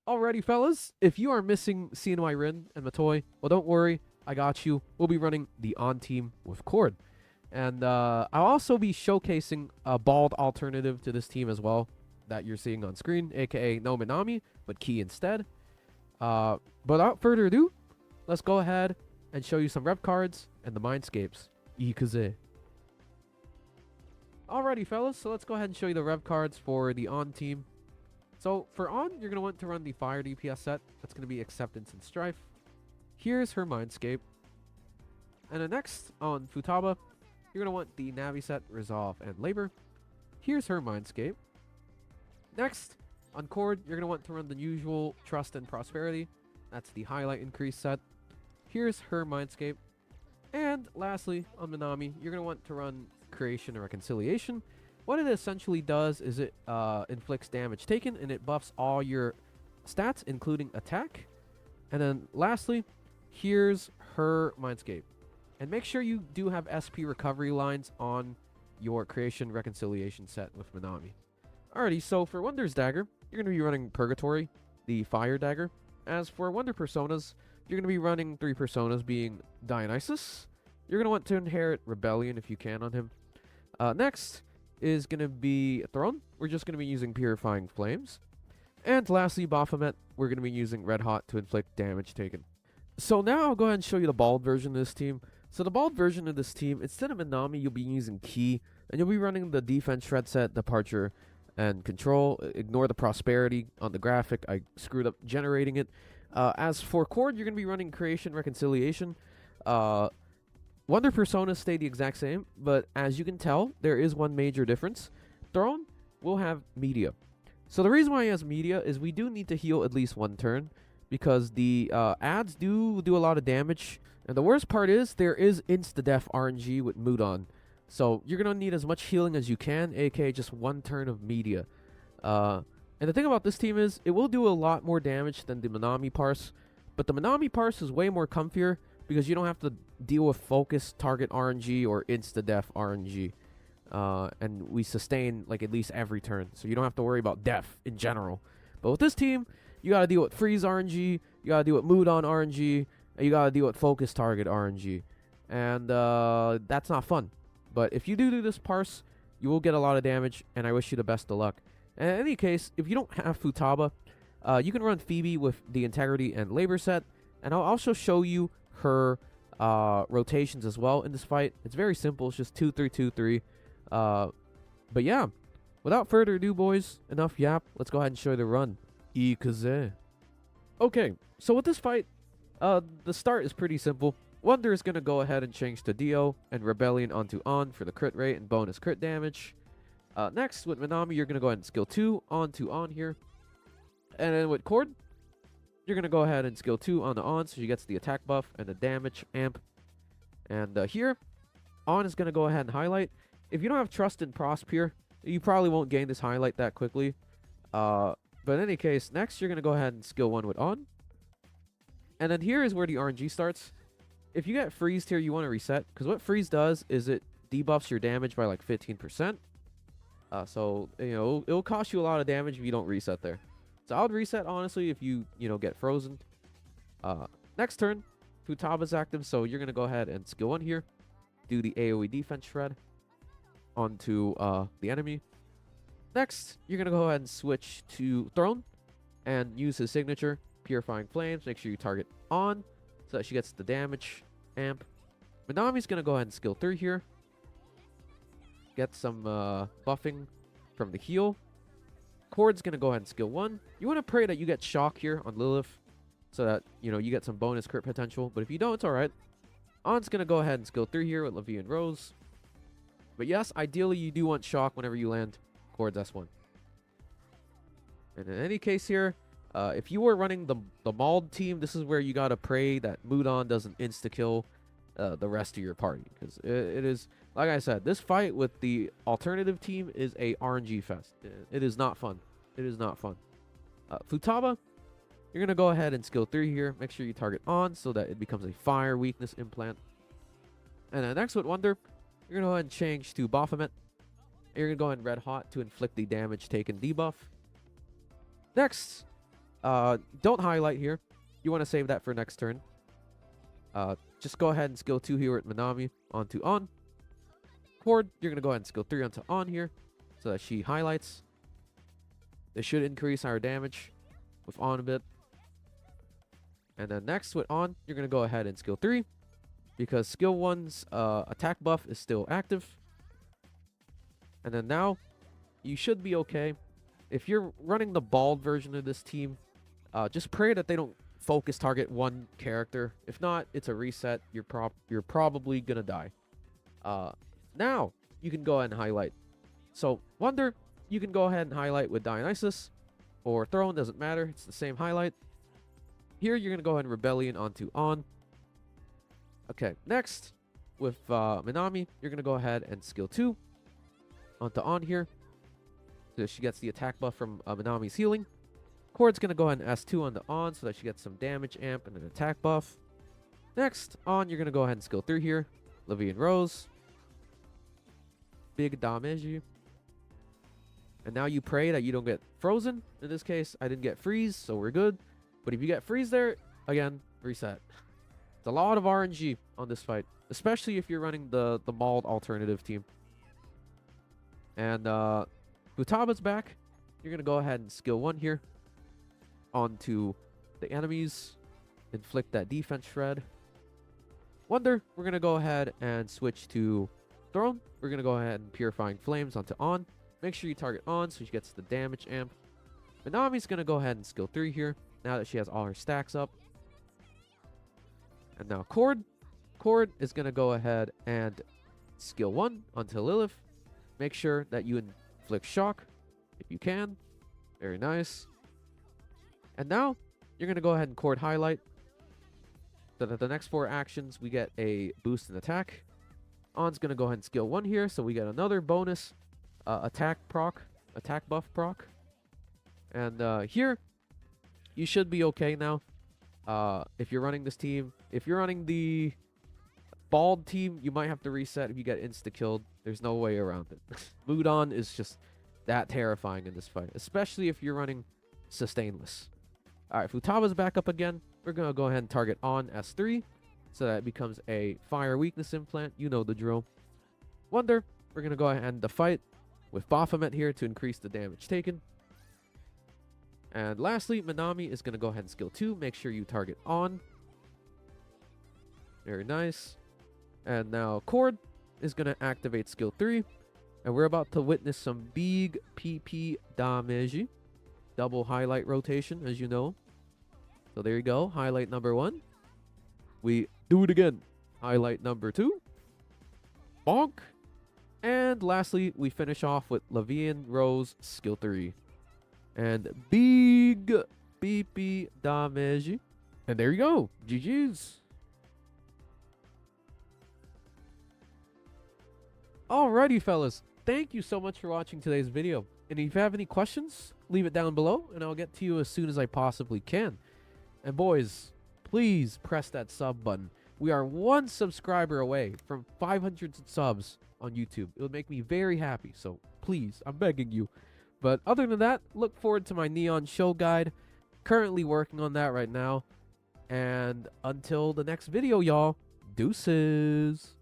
Alrighty, fellas, if you are missing CNY Rin and Matoi, well, don't worry, I got you. We'll be running the on team with Cord. And I'll also be showcasing a bald alternative to this team as well that you're seeing on screen, aka no Minami, but Key instead. But without further ado, let's go ahead and show you some Rev Cards and the Mindscapes. Ikuze. Alrighty, fellas, so let's go ahead and show you the Rev Cards for the on team. So for on, you're going to want to run the Fire DPS set. That's going to be Acceptance and Strife. Here's her Mindscape. And then next, on Futaba, you're going to want the Navi set, Resolve and Labor. Here's her Mindscape. Next, on Cord, you're going to want to run the usual Trust and Prosperity. That's the Highlight Increase set. Here's her Mindscape. And lastly, on Minami, you're going to want to run Creation and Reconciliation. What it essentially does is it inflicts damage taken and it buffs all your stats, including attack. And then lastly, here's her Mindscape. And make sure you do have SP recovery lines on your Creation Reconciliation set with Minami. Alrighty, so for Wonder's Dagger, you're going to be running Purgatory, the Fire Dagger. As for Wonder Personas, you're going to be running 3 Personas, being Dionysus. You're going to want to inherit Rebellion if you can on him. Next is going to be Throne. We're just going to be using Purifying Flames. And lastly, Baphomet, we're going to be using Red Hot to inflict damage taken. So now I'll go ahead and show you the bald version of this team. So the bald version of this team, instead of Minami, you'll be using Key, and you'll be running the Defense Shred set, Departure, and Control. Ignore the Prosperity on the graphic. I screwed up generating it. As for Cord, you're going to be running Creation, Reconciliation. Wonder Personas stay the exact same, but as you can tell, there is one major difference. Throne will have Media. So the reason why he has Media is we do need to heal at least one turn, because the ads do a lot of damage. And the worst part is there is insta-death RNG with Mudon. So you're going to need as much healing as you can, aka just one turn of Media. And the thing about this team is it will do a lot more damage than the Minami Parse, but the Minami Parse is way more comfier because you don't have to deal with focus, target RNG, or insta-death RNG. And we sustain like at least every turn, so you don't have to worry about death in general. But with this team, you gotta deal with freeze RNG, you gotta deal with mood on RNG, and you gotta deal with focus target RNG. And that's not fun. But if you do this parse, you will get a lot of damage, and I wish you the best of luck. And in any case, if you don't have Futaba, you can run Phoebe with the Integrity and Labor set, and I'll also show you her rotations as well in this fight. It's very simple. It's just 2-3-2-3. But yeah, without further ado, boys, enough yap. Let's go ahead and show you the run. Ikuze. Okay, so with this fight, the start is pretty simple. Wonder is going to go ahead and change to Dio and Rebellion onto On for the crit rate and bonus crit damage. Next, with Minami, you're going to go ahead and skill 2 onto On here. And then with Cord, you're going to go ahead and skill 2 on the On, so she gets the attack buff and the damage amp. And here, On is going to go ahead and highlight. If you don't have Trust and Prosp here, you probably won't gain this highlight that quickly. But in any case, next you're going to go ahead and skill 1 with On. And then here is where the RNG starts. If you get freezed here, you want to reset, because what freeze does is it debuffs your damage by like 15%. So, you know, it'll cost you a lot of damage if you don't reset there. So I would reset, honestly, if you get frozen. Next turn, Futaba's active, so you're going to go ahead and skill 1 here. Do the AoE defense shred onto the enemy. Next, you're going to go ahead and switch to Throne and use his signature, Purifying Flames. Make sure you target On so that she gets the damage amp. Minami's going to go ahead and skill 3 here. Get some buffing from the heal. Cord's going to go ahead and skill 1. You want to pray that you get shock here on Lilith so that, you get some bonus crit potential. But if you don't, it's alright. On's going to go ahead and skill 3 here with Levi and Rose. But yes, ideally you do want shock whenever you land Cord's S1. And in any case here, if you were running the Mauled team, this is where you got to pray that Mudon doesn't insta-kill the rest of your party. Because it is, like I said, this fight with the alternative team is a RNG fest. It is not fun. It is not fun. Futaba, you're going to go ahead and skill 3 here. Make sure you target On so that it becomes a fire weakness implant. And then next with Wonder, you're going to go ahead and change to Baphomet. You're going to go ahead and Red Hot to inflict the damage taken debuff. Next, Don't highlight here. You want to save that for next turn. Just go ahead and skill 2 here with Minami onto on. Cord, you're going to go ahead and skill 3 onto on here so that she highlights. This should increase our damage with on a bit. And then next with on, you're going to go ahead and skill 3 because skill 1's attack buff is still active. And then now you should be okay. If you're running the bald version of this team, just pray that they don't focus target one character. If not, it's a reset. You're probably gonna die. Now you can go ahead and highlight. So Wonder, you can go ahead and highlight with Dionysus or Throne, doesn't matter. It's the same highlight. Here you're gonna go ahead and Rebellion onto on. Okay, next with Minami, you're gonna go ahead and skill 2 onto on here. So she gets the attack buff from Minami's healing. Cord's going to go ahead and S2 on the on so that she gets some damage amp and an attack buff. Next, on, you're going to go ahead and skill 3 here. Levian Rose. Big damage. And now you pray that you don't get frozen. In this case, I didn't get freeze, so we're good. But if you get freeze there, again, reset. It's a lot of RNG on this fight, especially if you're running the mauled alternative team. And Futaba's back. You're going to go ahead and skill 1 here onto the enemies. Inflict that defense shred. Wonder, we're going to go ahead and switch to Throne. We're going to go ahead and Purifying Flames onto on. Make sure you target on so she gets the damage amp. Minami's going to go ahead and skill 3 here now that she has all her stacks up. And now Cord. Cord is going to go ahead and skill 1 onto Lilith. Make sure that you inflict shock if you can. Very nice. And now you're going to go ahead and Cord highlight so that the next 4 actions we get a boost in attack. On's going to go ahead and skill 1 here so we get another bonus attack buff proc. And here you should be okay now. If you're running this team, if you're running the bald team, you might have to reset if you get insta-killed. There's no way around it. Mudon is just that terrifying in this fight, especially if you're running sustainless. Alright, Futaba's back up again. We're going to go ahead and target on S3 so that it becomes a fire weakness implant. You know the drill. Wonder, we're going to go ahead and end the fight with Baphomet here to increase the damage taken. And lastly, Minami is going to go ahead and skill 2. Make sure you target on. Very nice. And now Cord is going to activate skill 3. And we're about to witness some big PP damage. Double highlight rotation, as you know. So there you go. Highlight number 1. We do it again. Highlight number 2. Bonk. And lastly, we finish off with Levian Rose skill 3. And big PP damage. And there you go. GG's. Alrighty, fellas. Thank you so much for watching today's video. And if you have any questions, leave it down below, and I'll get to you as soon as I possibly can. And boys, please press that sub button. We are 1 subscriber away from 500 subs on YouTube. It would make me very happy, so please, I'm begging you. But other than that, look forward to my Neon Show guide. Currently working on that right now. And until the next video, y'all, deuces.